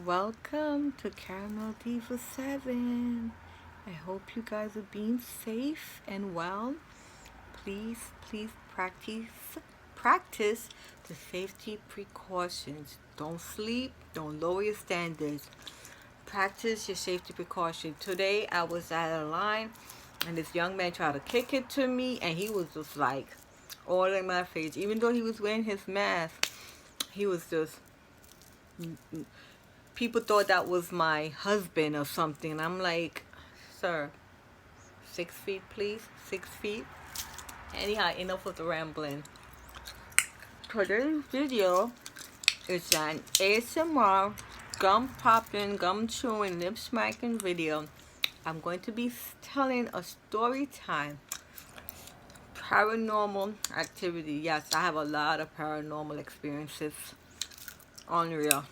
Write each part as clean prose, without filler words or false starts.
Welcome to Caramel Diva 7. I hope you guys are being safe and well. Please practice the safety precautions. Don't sleep, don't lower your standards. Practice your safety precautions. Today I was at a line and this young man tried to kick it to me and he was just like all in my face. Even though he was wearing his mask, he was just people thought that was my husband or something. And I'm like, sir, 6 feet, please. 6 feet. Anyhow, enough of the rambling. Today's video is an ASMR gum popping, gum chewing, lip smacking video. I'm going to be telling a story time. Paranormal activity. Yes, I have a lot of paranormal experiences. Unreal.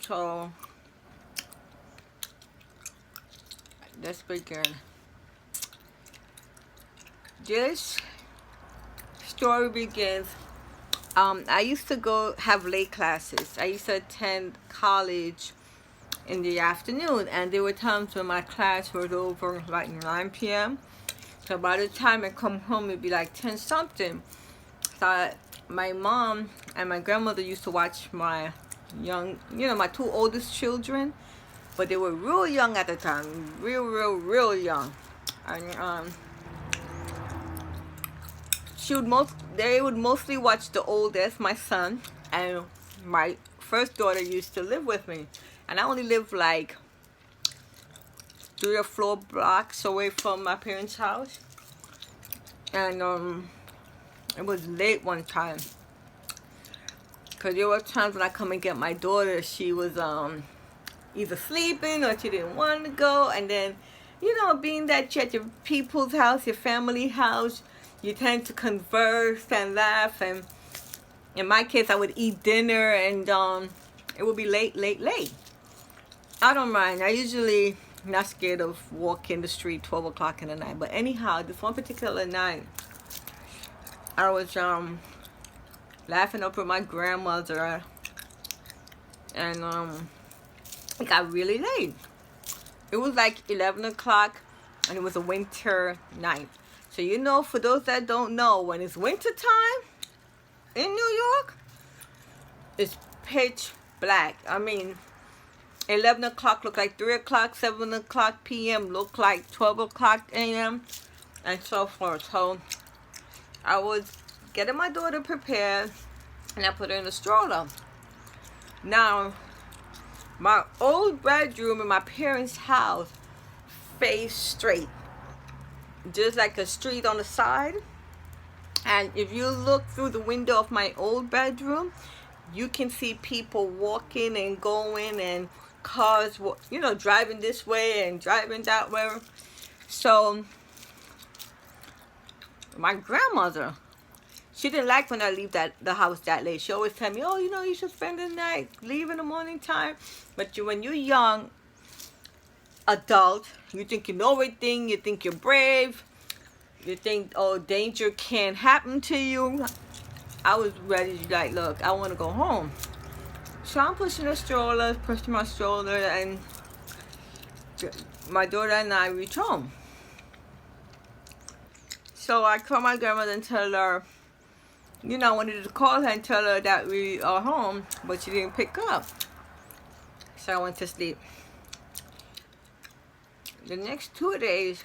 So, let's begin. This story begins. I used to go have late classes. I used to attend college in the afternoon, and there were times when my class was over like 9 p.m. So by the time I come home, it'd be like 10 something. So my mom and my grandmother used to watch my my two oldest children, but they were real young at the time, real young. And they would mostly watch the oldest, my son, and my first daughter used to live with me, and I only lived like 3 or 4 blocks away from my parents' house. And it was late one time. Because there were times when I come and get my daughter, she was either sleeping or she didn't want to go. And then, being that you're at your people's house, your family house, you tend to converse and laugh. And in my case, I would eat dinner and it would be late. I don't mind. I usually not scared of walking the street 12 o'clock in the night. But anyhow, this one particular night, I was laughing up with my grandmother, and it got really late. It was like 11 o'clock, and it was a winter night. So for those that don't know, when it's winter time in New York, it's pitch black. I mean, 11 o'clock look like 3 o'clock, 7 o'clock p.m. look like 12 o'clock a.m., and so forth. So I was getting my daughter prepared, and I put her in the stroller. Now, my old bedroom in my parents' house faced straight, just like a street on the side. And if you look through the window of my old bedroom, you can see people walking and going, and cars, driving this way and driving that way. So my grandmother, she didn't like when I leave the house that late. She always tell me, oh, you should spend the night, leave in the morning time. But when you're young adult, you think you know everything, you think you're brave, you think, oh, danger can't happen to you. I was ready to look, I want to go home. So I'm pushing my stroller, and my daughter and I reach home. So I call my grandmother and tell her, I wanted to call her and tell her that we are home, but she didn't pick up. So I went to sleep. The next 2 days,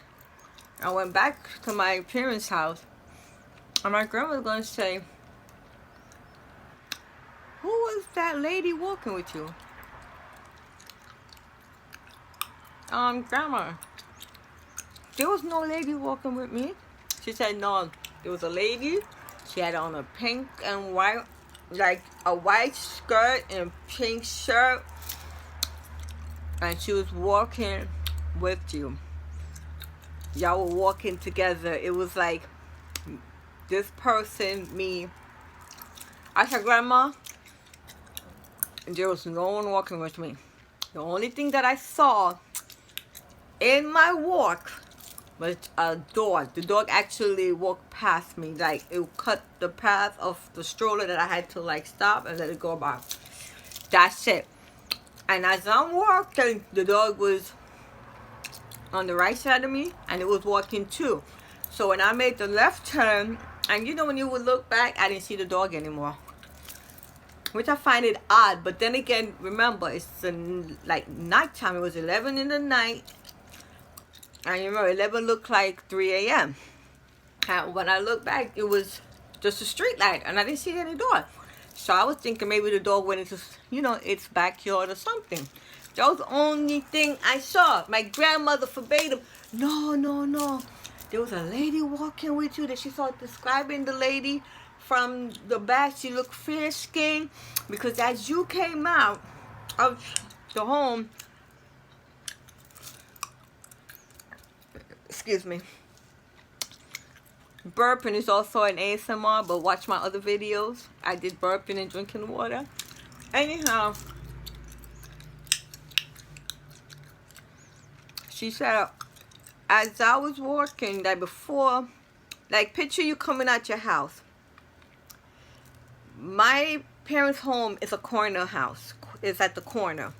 I went back to my parents' house, and my grandma was going to say, who was that lady walking with you? Grandma, there was no lady walking with me. She said, no, there was a lady. She had on a pink and white, like a white skirt and pink shirt, and she was walking with you. Y'all were walking together. It was like this person, me. I said, Grandma, there was no one walking with me. The only thing that I saw in my walk was a dog. The dog actually walked past me. Like, it cut the path of the stroller that I had to stop and let it go by. That's it. And as I'm walking, the dog was on the right side of me, and it was walking too. So when I made the left turn, and you know when you would look back, I didn't see the dog anymore, which I find it odd. But then again, remember, it's like nighttime. It was 11 in the night, and you remember 11 looked like 3 a.m. And when I looked back, it was just a street light, and I didn't see any dog. So I was thinking maybe the dog went into, you know, its backyard or something. That was the only thing I saw. My grandmother forbade him. No, no, no. There was a lady walking with you that she started describing the lady from the back. She looked fair-skinned, because as you came out of the home, excuse me, burping is also an ASMR, but watch my other videos. I did burping and drinking water. Anyhow, she said, as I was walking, that before, like, picture you coming out your house. My parents' home is a corner house. It's at the corner.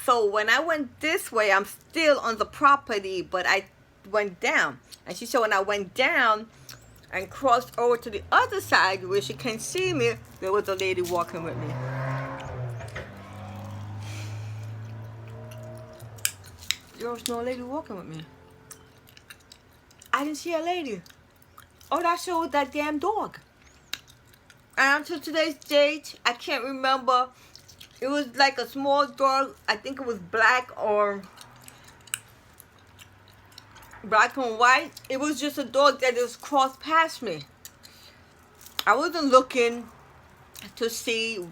So when I went this way, I'm still on the property, but I went down. And she said when I went down and crossed over to the other side where she can see me, there was a lady walking with me. There was no lady walking with me. I didn't see a lady. Oh, that showed was that damn dog. And until today's date, I can't remember. It was like a small dog. I think it was black or black and white. It was just a dog that just crossed past me. I wasn't looking to see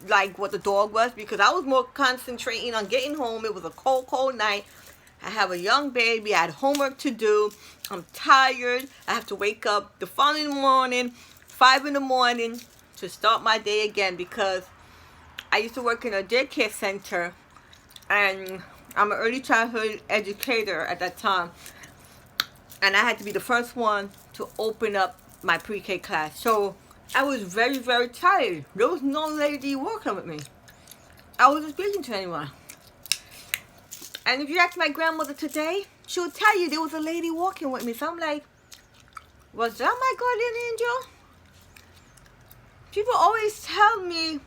like what the dog was, because I was more concentrating on getting home. It was a cold, cold night. I have a young baby. I had homework to do. I'm tired. I have to wake up the following morning, 5 in the morning, to start my day again, because I used to work in a daycare center, and I'm an early childhood educator at that time, and I had to be the first one to open up my pre-K class. So I was very, very tired. There was no lady walking with me. I wasn't speaking to anyone. And if you ask my grandmother today, she would tell you there was a lady walking with me. So I'm like, was that my guardian angel? People always tell me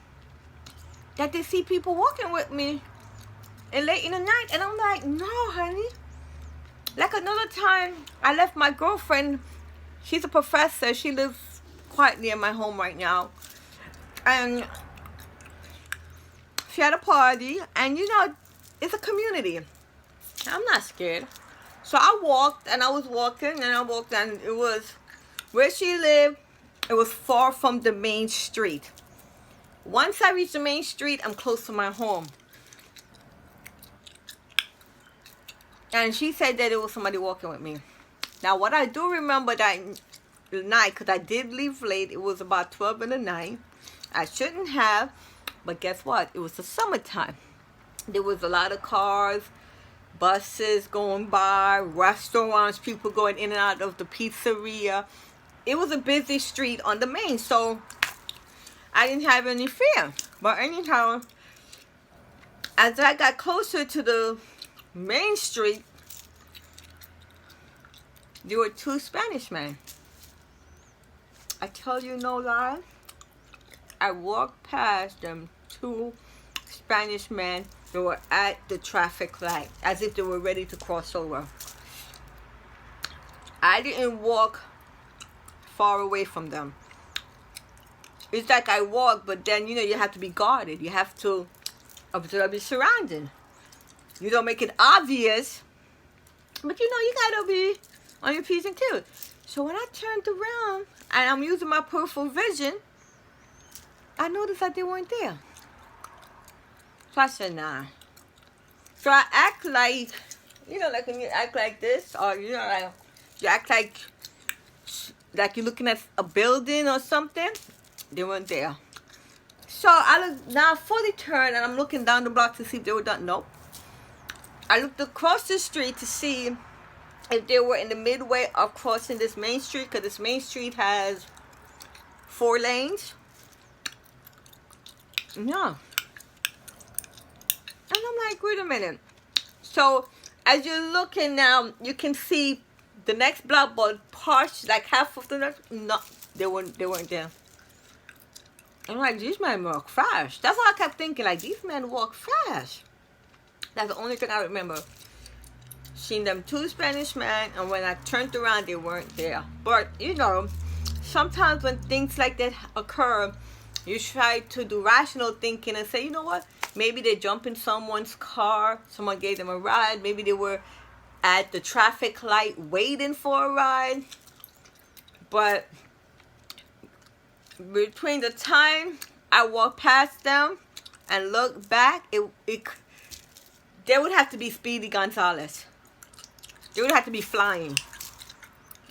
that they see people walking with me and late in the night. And I'm like, no, honey. Like another time, I left my girlfriend. She's a professor. She lives quite near my home right now. And she had a party. And you know, it's a community. I'm not scared. So I walked, and I was walking, and I walked, and it was where she lived. It was far from the main street. Once I reach the main street, I'm close to my home. And she said that there was somebody walking with me. Now, what I do remember that night, because I did leave late, it was about 12 in the night. I shouldn't have, but guess what? It was the summertime. There was a lot of cars, buses going by, restaurants, people going in and out of the pizzeria. It was a busy street on the main, so I didn't have any fear. But anyhow, as I got closer to the main street, there were 2 Spanish men. I tell you no lie. I walked past them 2 Spanish men. They were at the traffic light, as if they were ready to cross over. I didn't walk far away from them. It's like I walk, but then, you know, you have to be guarded. You have to observe your surroundings. You don't make it obvious, but you know, you gotta be on your P's and Q's. So when I turned around, and I'm using my peripheral vision, I noticed that they weren't there. So I said, nah. So I act like, you know, like when you act like this, or, you know, like you act like you're looking at a building or something. They weren't there. So I look, now fully turned, and I'm looking down the block to see if they were done. Nope. I looked across the street to see if they were in the midway of crossing this main street, because this main street has 4 lanes. No. I'm like, wait a minute. So as you're looking now, you can see the next block, but parts, like half of the next, no, they weren't there. I'm like, these men walk fast. That's what I kept thinking, like, these men walk fast. That's the only thing I remember. Seen them two Spanish men, and when I turned around, they weren't there. But, you know, sometimes when things like that occur, you try to do rational thinking and say, you know what? Maybe they jumped in someone's car. Someone gave them a ride. Maybe they were at the traffic light waiting for a ride. But between the time I walked past them and looked back, they would have to be Speedy Gonzalez. They would have to be flying.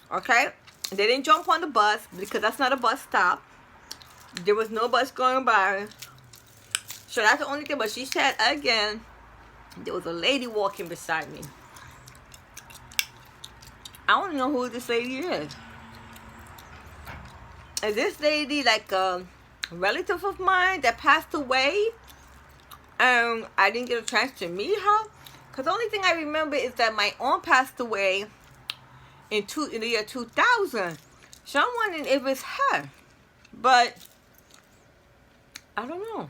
Okay? They didn't jump on the bus because that's not a bus stop. There was no bus going by. So that's the only thing. But she said again, there was a lady walking beside me. I don't know who this lady is. Is this lady like a relative of mine that passed away? I didn't get a chance to meet her. Because the only thing I remember is that my aunt passed away in the year 2000. So I'm wondering if it's her. But I don't know.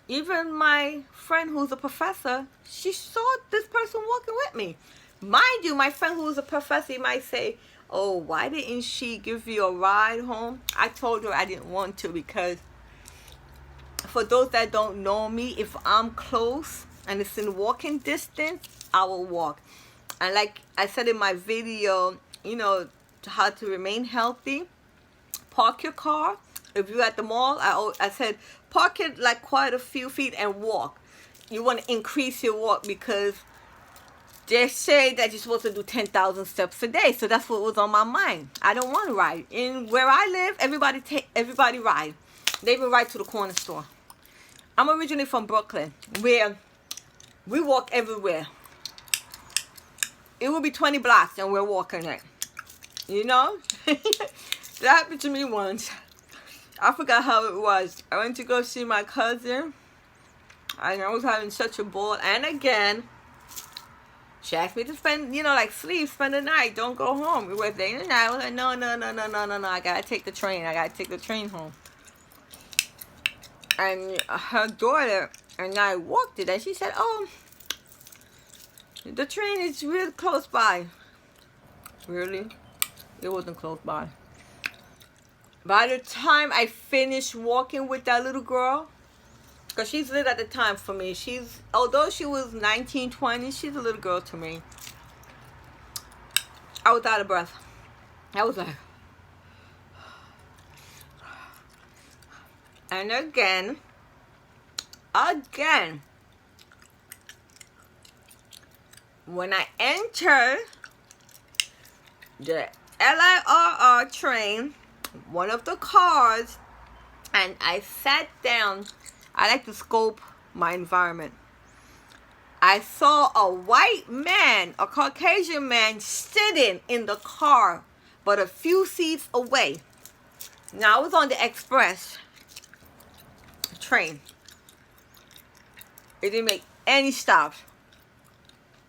Even my friend who's a professor, she saw this person walking with me. Mind you, my friend who's a professor, you might say, oh, why didn't she give you a ride home? I told her I didn't want to, because for those that don't know me, if I'm close and it's in walking distance, I will walk. And like I said in my video, you know, how to remain healthy, park your car. If you're at the mall, I said park it like quite a few feet and walk. You want to increase your walk because they say that you're supposed to do 10,000 steps a day. So that's what was on my mind. I don't want to ride. In where I live, everybody ride. They even ride to the corner store. I'm originally from Brooklyn, where we walk everywhere. It will be 20 blocks and we're walking it. You know? That happened to me once. I forgot how it was. I went to go see my cousin, and I was having such a ball. And again, she asked me to spend, you know, like spend the night. Don't go home. We were staying the night. I was like, no. I gotta take the train. I gotta take the train home. And her daughter and I walked it, and she said, oh, the train is real close by. Really? It wasn't close by. By the time I finished walking with that little girl, because she's little at the time for me. Although she was 19, 20, she's a little girl to me. I was out of breath. I was like, and again, when I entered the LIRR train, one of the cars, and I sat down. I like to scope my environment. I saw a white man, a Caucasian man, sitting in the car, but a few seats away. Now, I was on the express train. It didn't make any stops.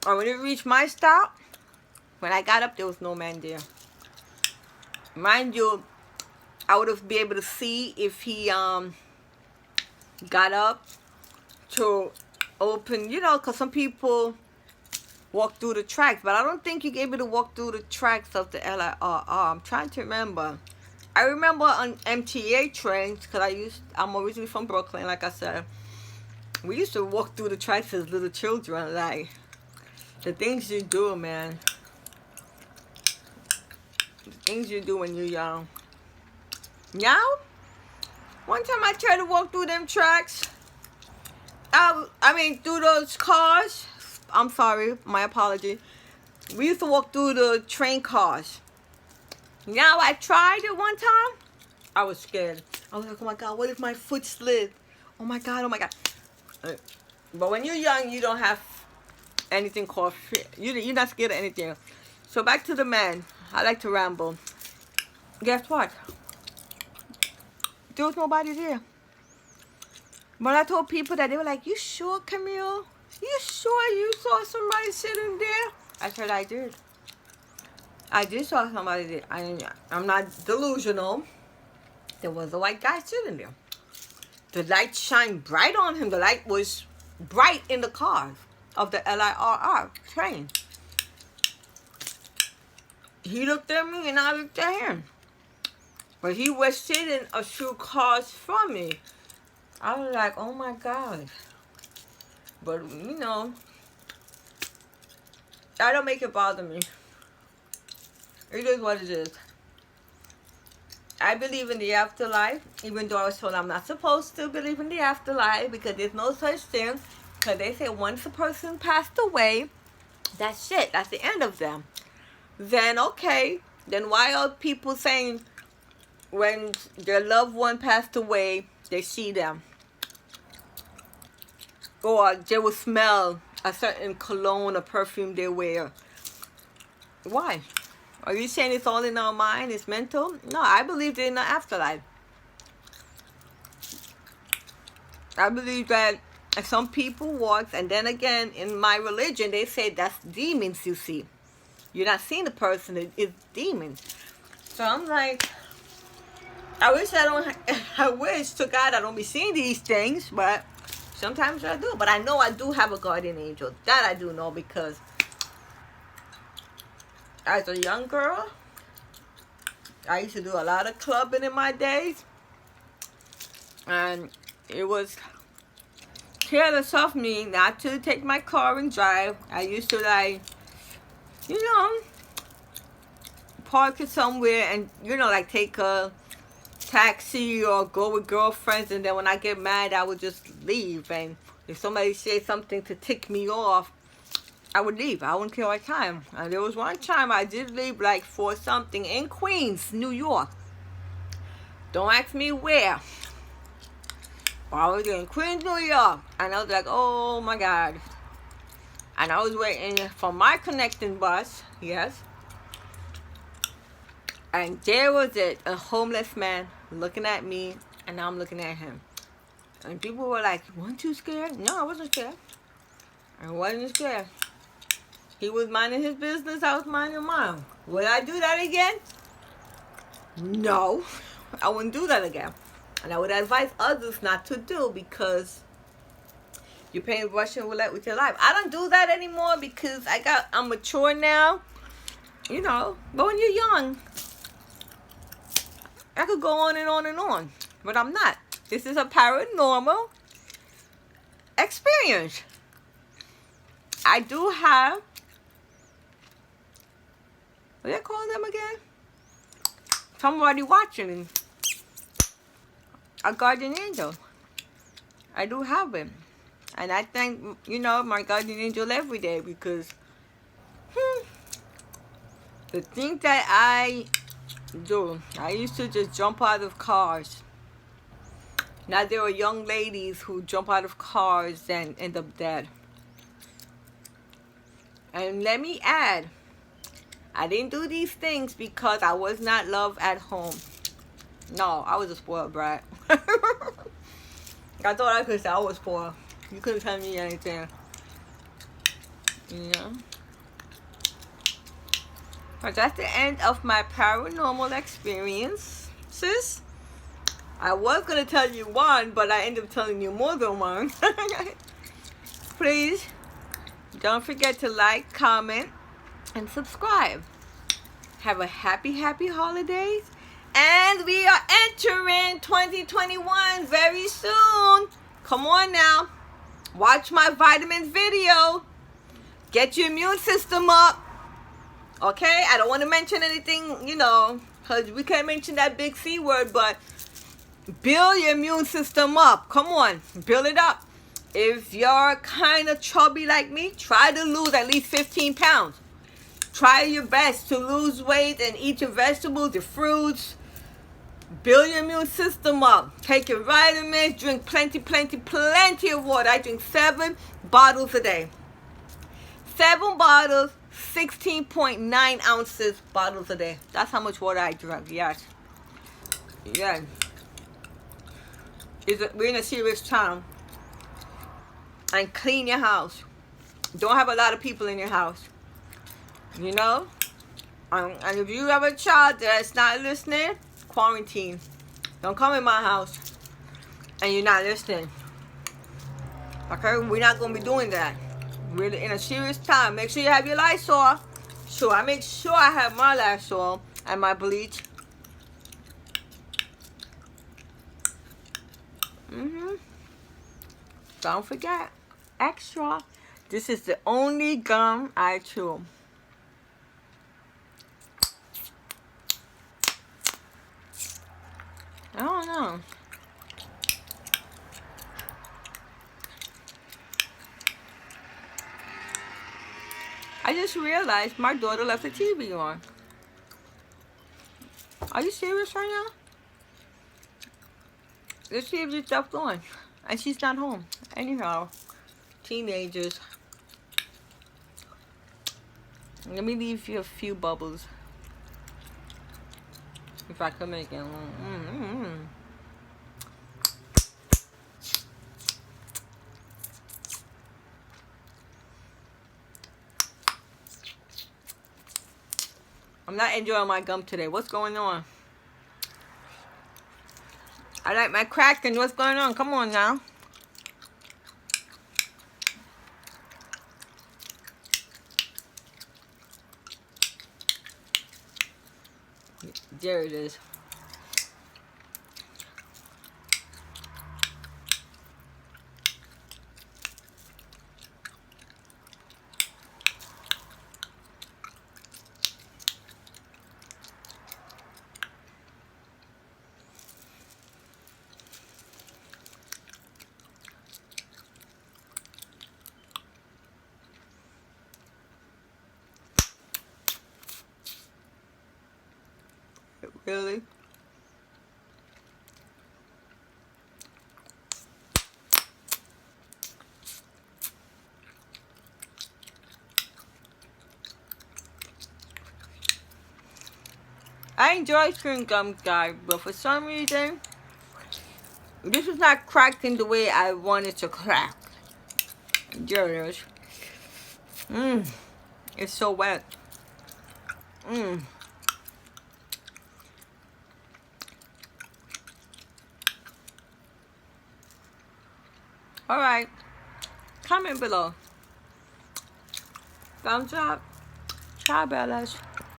Or when it reached my stop, when I got up, there was no man there. Mind you, I would have been able to see if he got up to open, you know, because some people walk through the tracks, but I don't think you're able to walk through the tracks of the LIRR. I'm trying to remember. I remember on MTA trains, because I'm originally from Brooklyn, like I said. We used to walk through the tracks as little children, like the things you do, man. The things you do when you're young. Now, one time I tried to walk through them tracks. Through those cars. I'm sorry, my apology. We used to walk through the train cars. Now, I tried it one time. I was scared. I was like, oh my God, what if my foot slid? Oh my God. But when you're young, you don't have anything called fear. You're not scared of anything. So back to the man. I like to ramble. Guess what? There was nobody there. But I told people that, they were like, "You sure, Camille? You sure you saw somebody sitting there?" I said, "I did. I did saw somebody there. I'm not delusional. There was a white guy sitting there. The light shined bright on him. The light was bright in the cars of the LIRR train. He looked at me and I looked at him. But he was sitting a few cars from me. I was like, oh my God." But, you know, I don't make it bother me. It is what it is. I believe in the afterlife, even though I was told I'm not supposed to believe in the afterlife because there's no such thing. Because they say once a person passed away, that's it. That's the end of them. Then, okay. Then why are people saying when their loved one passed away, they see them? Or they will smell a certain cologne or perfume they wear. Why? Are you saying it's all in our mind? It's mental? No, I believe in the afterlife. I believe that some people walk, and then again, in my religion, they say that's demons you see. You're not seeing the person, it's demons. So I'm like, I wish to God I don't be seeing these things, but sometimes I do. But I know I do have a guardian angel. That I do know, because as a young girl, I used to do a lot of clubbing in my days. And it was careless of me not to take my car and drive. I used to, like, you know, park it somewhere and, you know, like take a taxi or go with girlfriends, and then when I get mad, I would just leave. And if somebody said something to tick me off, I would leave. I wouldn't care what time. And there was one time I did leave, like, for something in Queens, New York. Don't ask me where. I was in Queens, New York. And I was like, oh my God. And I was waiting for my connecting bus. Yes. And there was a homeless man looking at me, and I'm looking at him. And people were like, weren't you scared? No, I wasn't scared. I wasn't scared. He was minding his business, I was minding mine. Would I do that again? No, I wouldn't do that again. And I would advise others not to do, because you're playing Russian roulette with your life. I don't do that anymore because I'm mature now, you know. But when you're young, I could go on and on and on, but I'm not. This is a paranormal experience. I do have, what do they call them again? Somebody watching, a guardian angel. I do have him. And I thank, you know, my guardian angel every day, because the things that I do, I used to just jump out of cars. Now there are young ladies who jump out of cars and end up dead. And let me add, I didn't do these things because I was not loved at home. No, I was a spoiled brat. I thought I could say I was spoiled. You couldn't tell me anything. You know? But that's the end of my paranormal experiences. I was going to tell you one, but I ended up telling you more than one. Please, don't forget to like, comment, and subscribe. Have a happy holidays. And we are entering 2021 very soon. Come on now. Watch my vitamins video. Get your immune system up. Okay? I don't want to mention anything, you know, because we can't mention that big C word, but build your immune system up. Come on. Build it up. If you're kind of chubby like me, try to lose at least 15 pounds. Try your best to lose weight and eat your vegetables, your fruits. Build your immune system up. Take your vitamins. Drink plenty of water. I drink 7 bottles a day. 7 bottles, 16.9 ounces bottles a day. That's how much water I drink. Yes. We're in a serious time. and clean your house. Don't have a lot of people in your house. You know? And if you have a child that's not listening, quarantine. Don't come in my house and you're not listening. Okay? We're not going to be doing that. We're in a serious time. Make sure you have your Lysol. So I make sure I have my Lysol and my bleach. Don't forget, extra. This is the only gum I chew. I don't know. I just realized my daughter left the TV on. Are you serious right now? The TV stuff going. And she's not home. Anyhow, teenagers. Let me leave you a few bubbles. If I can make it. I'm not enjoying my gum today. What's going on? I like my cracking. What's going on? Come on now. There it is. Really? I enjoy chewing gum, guys, but for some reason, this is not cracking the way I want it to crack. There it is. It's so wet. Alright. Comment below. Thumbs up. Ciao, Bellas.